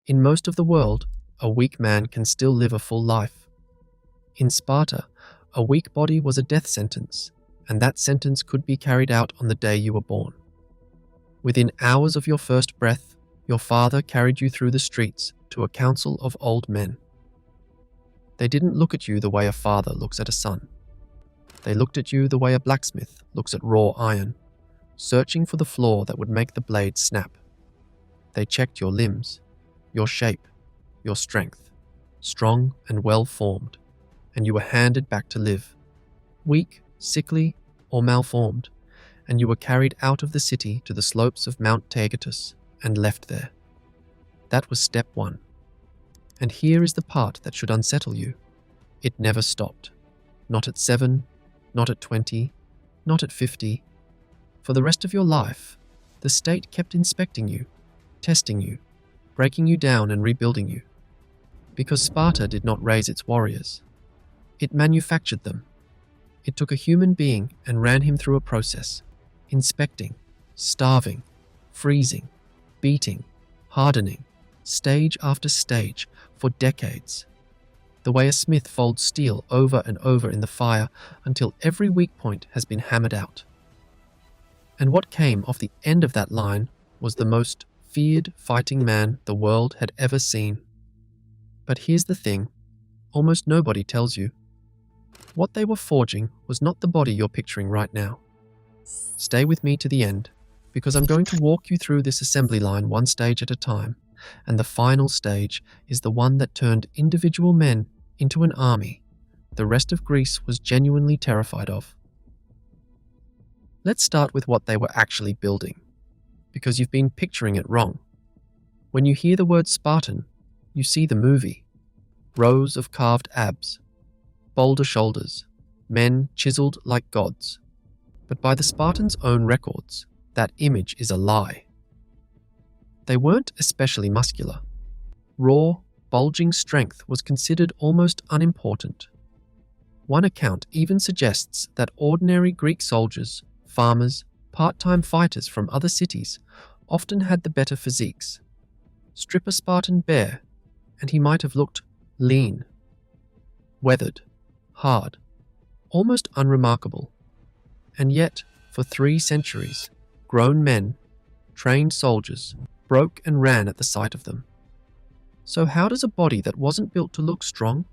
In most of the world, a weak man can still live a full life. In Sparta, a weak body was a death sentence, and that sentence could be carried out on the day you were born. Within hours of your first breath, your father carried you through the streets to a council of old men. They didn't look at you the way a father looks at a son. They looked at you the way a blacksmith looks at raw iron, searching for the flaw that would make the blade snap. They checked your limbs, your shape, your strength, strong and well-formed, and you were handed back to live, weak, sickly, or malformed, and you were carried out of the city to the slopes of Mount Taygetus and left there. That was step 1. And here is the part that should unsettle you. It never stopped. Not at 7, not at 20, not at 50. For the rest of your life, the state kept inspecting you, testing you, breaking you down and rebuilding you. Because Sparta did not raise its warriors. It manufactured them. It took a human being and ran him through a process, inspecting, starving, freezing, beating, hardening, stage after stage, for decades. The way a smith folds steel over and over in the fire until every weak point has been hammered out. And what came off the end of that line was the most feared fighting man the world had ever seen. But here's the thing, almost nobody tells you. What they were forging was not the body you're picturing right now. Stay with me to the end, because I'm going to walk you through this assembly line one stage at a time, and the final stage is the one that turned individual men into an army the rest of Greece was genuinely terrified of. Let's start with what they were actually building, because you've been picturing it wrong. When you hear the word Spartan, you see the movie. Rows of carved abs, boulder shoulders, men chiseled like gods. But by the Spartans' own records, that image is a lie. They weren't especially muscular. Raw, bulging strength was considered almost unimportant. One account even suggests that ordinary Greek soldiers, farmers, part-time fighters from other cities often had the better physiques. Strip a Spartan bare, and he might have looked lean, weathered, hard, almost unremarkable. And yet, for 3 centuries, grown men, trained soldiers, broke and ran at the sight of them. So how does a body that wasn't built to look strong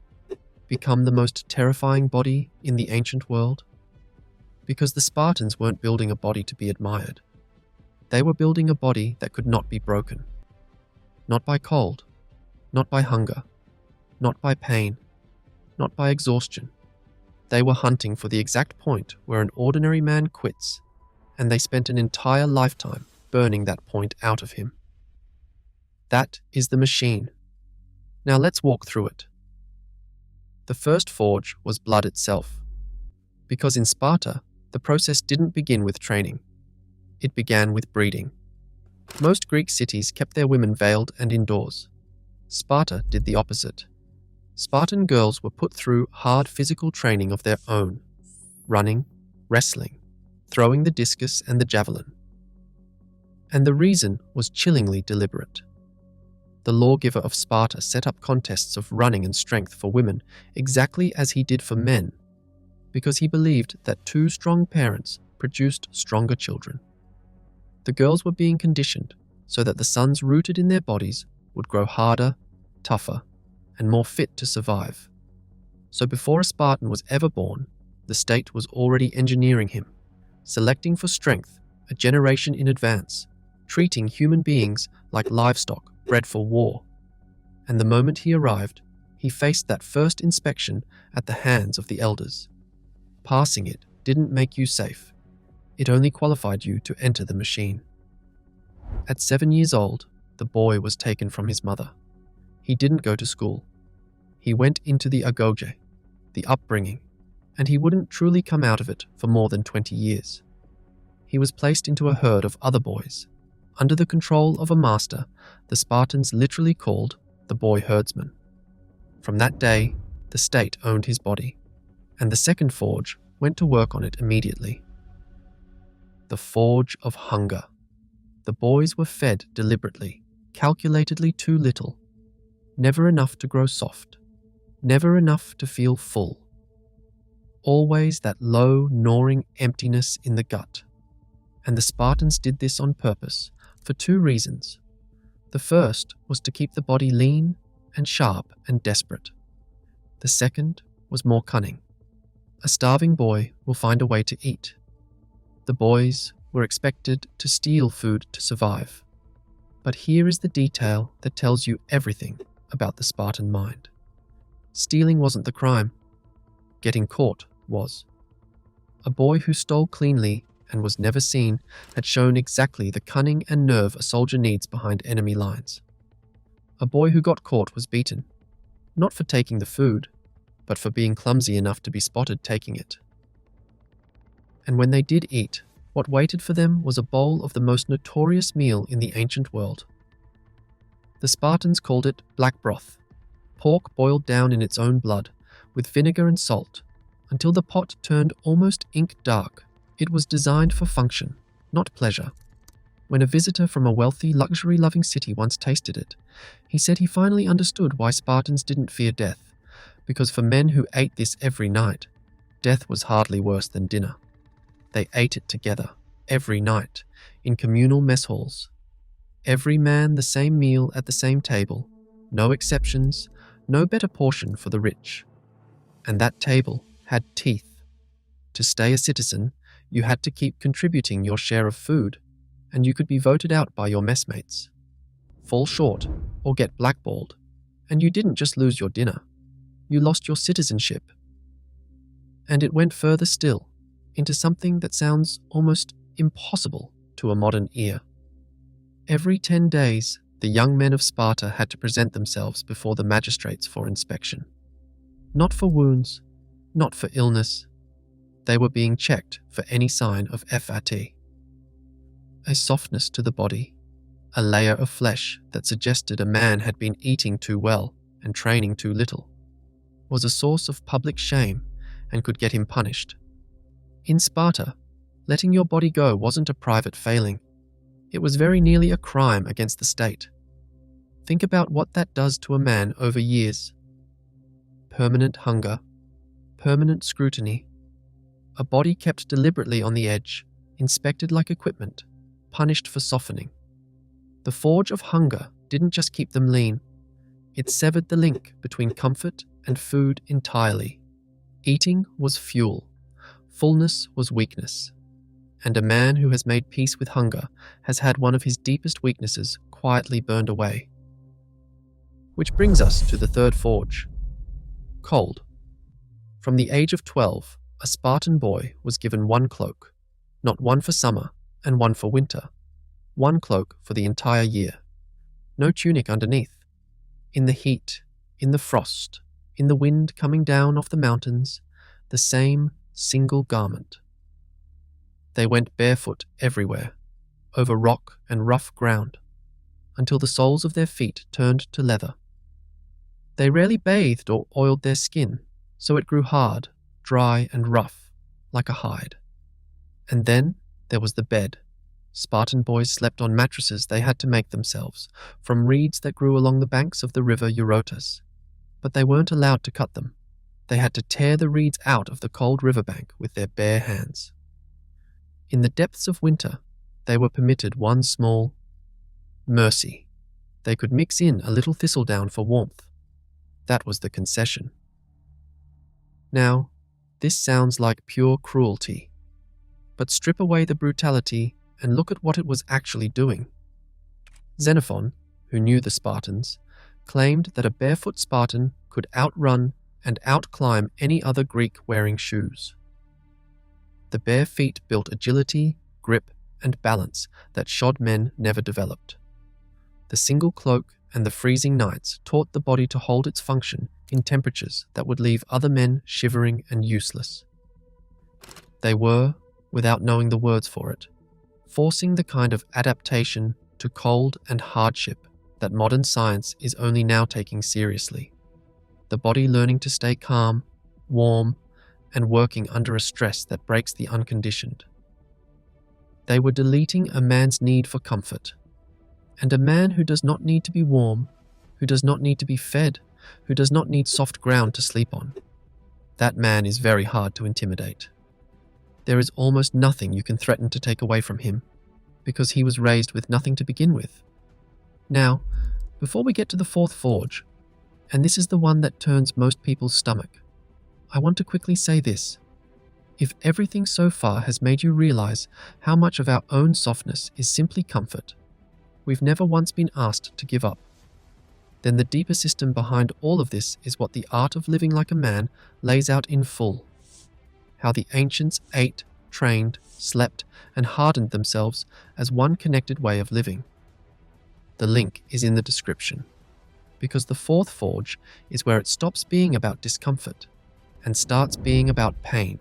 become the most terrifying body in the ancient world? Because the Spartans weren't building a body to be admired. They were building a body that could not be broken. Not by cold, not by hunger, not by pain, not by exhaustion. They were hunting for the exact point where an ordinary man quits, and they spent an entire lifetime burning that point out of him. That is the machine. Now let's walk through it. The first forge was blood itself, because in Sparta, the process didn't begin with training. It began with breeding. Most Greek cities kept their women veiled and indoors. Sparta did the opposite. Spartan girls were put through hard physical training of their own, running, wrestling, throwing the discus and the javelin. And the reason was chillingly deliberate. The lawgiver of Sparta set up contests of running and strength for women exactly as he did for men, because he believed that 2 strong parents produced stronger children. The girls were being conditioned so that the sons rooted in their bodies would grow harder, tougher, and more fit to survive. So before a Spartan was ever born, the state was already engineering him, selecting for strength a generation in advance, treating human beings like livestock bred for war. And the moment he arrived, he faced that first inspection at the hands of the elders. Passing it didn't make you safe. It only qualified you to enter the machine. At 7 years old, the boy was taken from his mother. He didn't go to school. He went into the Agoge, the upbringing, and he wouldn't truly come out of it for more than 20 years. He was placed into a herd of other boys, under the control of a master the Spartans literally called the boy herdsman. From that day, the state owned his body, and the second forge went to work on it immediately. The forge of hunger. The boys were fed deliberately, calculatedly too little, never enough to grow soft, never enough to feel full. Always that low, gnawing emptiness in the gut. And the Spartans did this on purpose, for two reasons. The first was to keep the body lean and sharp and desperate. The second was more cunning. A starving boy will find a way to eat. The boys were expected to steal food to survive. But here is the detail that tells you everything about the Spartan mind. Stealing wasn't the crime. Getting caught was. A boy who stole cleanly and was never seen had shown exactly the cunning and nerve a soldier needs behind enemy lines. A boy who got caught was beaten, not for taking the food, but for being clumsy enough to be spotted taking it. And when they did eat, what waited for them was a bowl of the most notorious meal in the ancient world. The Spartans called it black broth, pork boiled down in its own blood, with vinegar and salt, until the pot turned almost ink dark. It was designed for function, not pleasure. When a visitor from a wealthy, luxury-loving city once tasted it, he said he finally understood why Spartans didn't fear death, because for men who ate this every night, death was hardly worse than dinner. They ate it together, every night, in communal mess halls. Every man the same meal at the same table, no exceptions, no better portion for the rich. And that table had teeth. To stay a citizen, you had to keep contributing your share of food, and you could be voted out by your messmates. Fall short or get blackballed, and you didn't just lose your dinner, you lost your citizenship. And it went further still, into something that sounds almost impossible to a modern ear. Every 10 days, the young men of Sparta had to present themselves before the magistrates for inspection. Not for wounds, not for illness. They were being checked for any sign of fat. A softness to the body, a layer of flesh that suggested a man had been eating too well and training too little, was a source of public shame and could get him punished. In Sparta, letting your body go wasn't a private failing. It was very nearly a crime against the state. Think about what that does to a man over years. Permanent hunger, permanent scrutiny, a body kept deliberately on the edge, inspected like equipment, punished for softening. The forge of hunger didn't just keep them lean, it severed the link between comfort and food entirely. Eating was fuel, fullness was weakness, and a man who has made peace with hunger has had one of his deepest weaknesses quietly burned away. Which brings us to the third forge. Cold. From the age of 12, a Spartan boy was given one cloak, not one for summer and one for winter, one cloak for the entire year. No tunic underneath. In the heat, in the frost, in the wind coming down off the mountains, the same single garment. They went barefoot everywhere, over rock and rough ground, until the soles of their feet turned to leather. They rarely bathed or oiled their skin, so it grew hard, dry and rough, like a hide. And then there was the bed. Spartan boys slept on mattresses they had to make themselves, from reeds that grew along the banks of the river Eurotas. But they weren't allowed to cut them. They had to tear the reeds out of the cold riverbank with their bare hands. In the depths of winter, they were permitted one small mercy. They could mix in a little thistledown for warmth. That was the concession. Now, this sounds like pure cruelty. But strip away the brutality and look at what it was actually doing. Xenophon, who knew the Spartans, claimed that a barefoot Spartan could outrun and outclimb any other Greek wearing shoes. The bare feet built agility, grip, and balance that shod men never developed. The single cloak and the freezing nights taught the body to hold its function in temperatures that would leave other men shivering and useless. They were, without knowing the words for it, forcing the kind of adaptation to cold and hardship that modern science is only now taking seriously. The body learning to stay calm, warm, and working under a stress that breaks the unconditioned. They were deleting a man's need for comfort. And a man who does not need to be warm, who does not need to be fed, who does not need soft ground to sleep on. That man is very hard to intimidate. There is almost nothing you can threaten to take away from him, because he was raised with nothing to begin with. Now, before we get to the fourth forge, and this is the one that turns most people's stomach, I want to quickly say this. If everything so far has made you realize how much of our own softness is simply comfort, we've never once been asked to give up, then the deeper system behind all of this is what the art of living like a man lays out in full. How the ancients ate, trained, slept, and hardened themselves as one connected way of living. The link is in the description, because the fourth forge is where it stops being about discomfort and starts being about pain.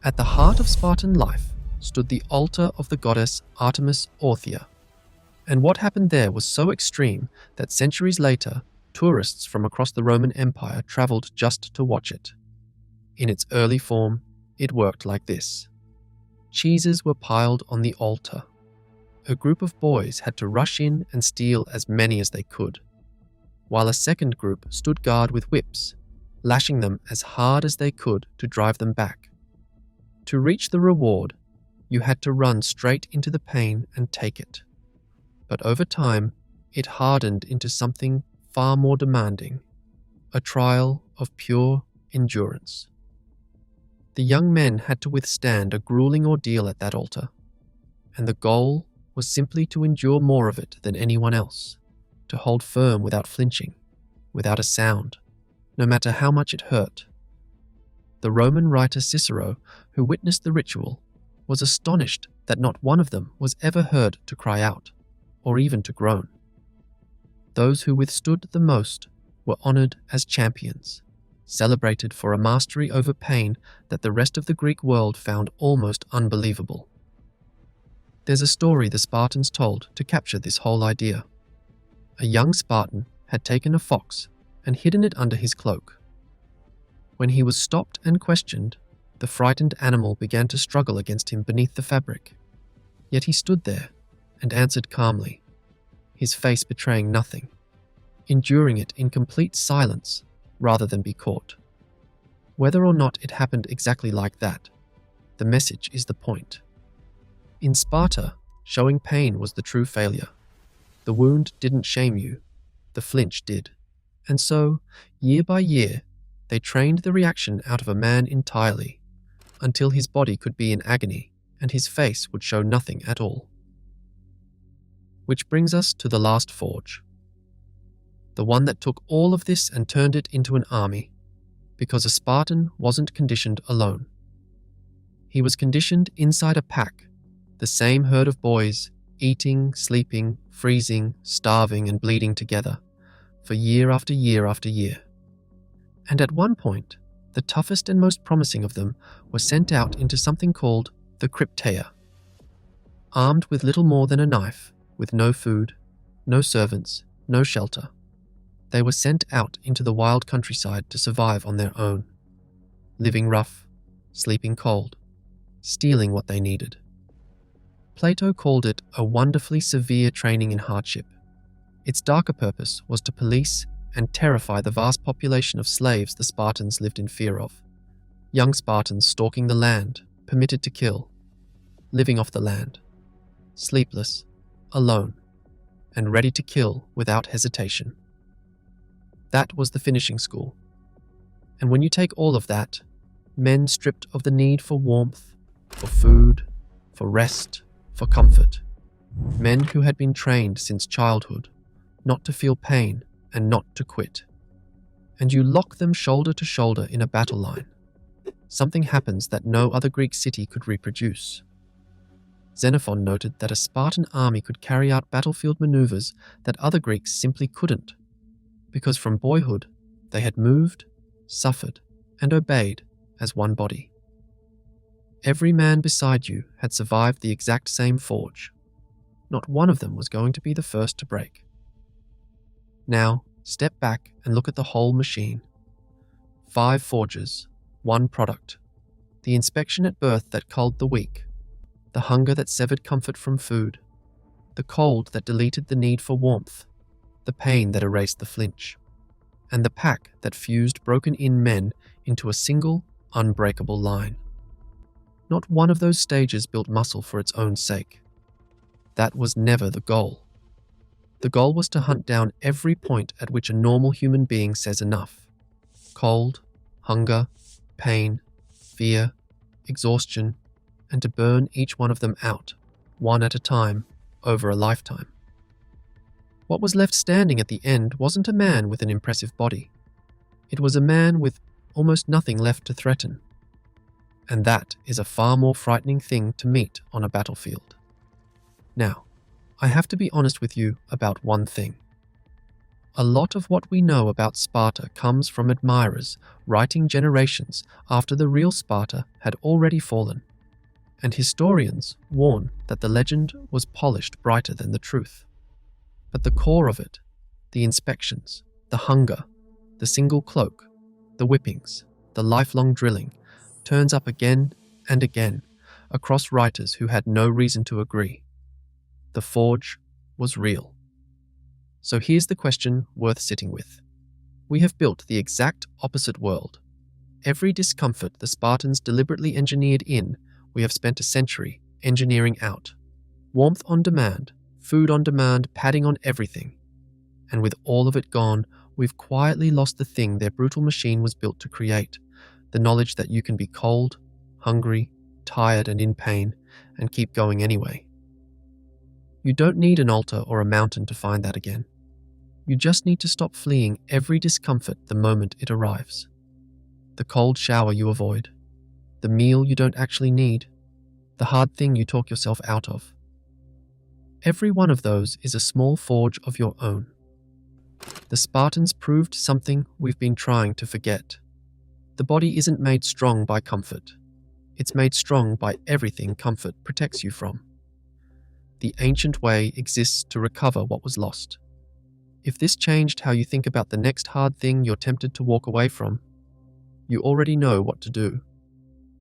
At the heart of Spartan life stood the altar of the goddess Artemis Orthia, and what happened there was so extreme that centuries later, tourists from across the Roman Empire traveled just to watch it. In its early form, it worked like this. Cheeses were piled on the altar. A group of boys had to rush in and steal as many as they could, while a second group stood guard with whips, lashing them as hard as they could to drive them back. To reach the reward, you had to run straight into the pain and take it. But over time, it hardened into something far more demanding, a trial of pure endurance. The young men had to withstand a grueling ordeal at that altar, and the goal was simply to endure more of it than anyone else, to hold firm without flinching, without a sound, no matter how much it hurt. The Roman writer Cicero, who witnessed the ritual, was astonished that not one of them was ever heard to cry out, or even to groan. Those who withstood the most were honored as champions, celebrated for a mastery over pain that the rest of the Greek world found almost unbelievable. There's a story the Spartans told to capture this whole idea. A young Spartan had taken a fox and hidden it under his cloak. When he was stopped and questioned, the frightened animal began to struggle against him beneath the fabric. Yet he stood there and answered calmly, his face betraying nothing, enduring it in complete silence rather than be caught. Whether or not it happened exactly like that, the message is the point. In Sparta, showing pain was the true failure. The wound didn't shame you, the flinch did. And so, year by year, they trained the reaction out of a man entirely, until his body could be in agony and his face would show nothing at all. Which brings us to the last forge. The one that took all of this and turned it into an army, because a Spartan wasn't conditioned alone. He was conditioned inside a pack, the same herd of boys, eating, sleeping, freezing, starving, and bleeding together, for year after year after year. And at one point, the toughest and most promising of them were sent out into something called the Crypteia. Armed with little more than a knife, with no food, no servants, no shelter, they were sent out into the wild countryside to survive on their own, living rough, sleeping cold, stealing what they needed. Plato called it a wonderfully severe training in hardship. Its darker purpose was to police and terrify the vast population of slaves the Spartans lived in fear of. Young Spartans stalking the land, permitted to kill, living off the land, sleepless, alone, and ready to kill without hesitation. That was the finishing school. And when you take all of that, men stripped of the need for warmth, for food, for rest, for comfort, men who had been trained since childhood not to feel pain and not to quit, and you lock them shoulder to shoulder in a battle line, something happens that no other Greek city could reproduce. Xenophon noted that a Spartan army could carry out battlefield maneuvers that other Greeks simply couldn't, because from boyhood they had moved, suffered, and obeyed as one body. Every man beside you had survived the exact same forge. Not one of them was going to be the first to break. Now, step back and look at the whole machine. 5 forges, 1 product. The inspection at birth that culled the weak, the hunger that severed comfort from food, the cold that deleted the need for warmth, the pain that erased the flinch, and the pack that fused broken-in men into a single, unbreakable line. Not one of those stages built muscle for its own sake. That was never the goal. The goal was to hunt down every point at which a normal human being says enough. Cold, hunger, pain, fear, exhaustion, and to burn each one of them out, one at a time, over a lifetime. What was left standing at the end wasn't a man with an impressive body. It was a man with almost nothing left to threaten. And that is a far more frightening thing to meet on a battlefield. Now, I have to be honest with you about one thing. A lot of what we know about Sparta comes from admirers writing generations after the real Sparta had already fallen, and historians warn that the legend was polished brighter than the truth. But the core of it, the inspections, the hunger, the single cloak, the whippings, the lifelong drilling, turns up again and again across writers who had no reason to agree. The forge was real. So here's the question worth sitting with. We have built the exact opposite world. Every discomfort the Spartans deliberately engineered in, we have spent a century engineering out. Warmth on demand, food on demand, padding on everything. And with all of it gone, we've quietly lost the thing their brutal machine was built to create, the knowledge that you can be cold, hungry, tired and in pain, and keep going anyway. You don't need an altar or a mountain to find that again. You just need to stop fleeing every discomfort the moment it arrives. The cold shower you avoid, the meal you don't actually need, the hard thing you talk yourself out of. Every one of those is a small forge of your own. The Spartans proved something we've been trying to forget. The body isn't made strong by comfort. It's made strong by everything comfort protects you from. The ancient way exists to recover what was lost. If this changed how you think about the next hard thing you're tempted to walk away from, you already know what to do.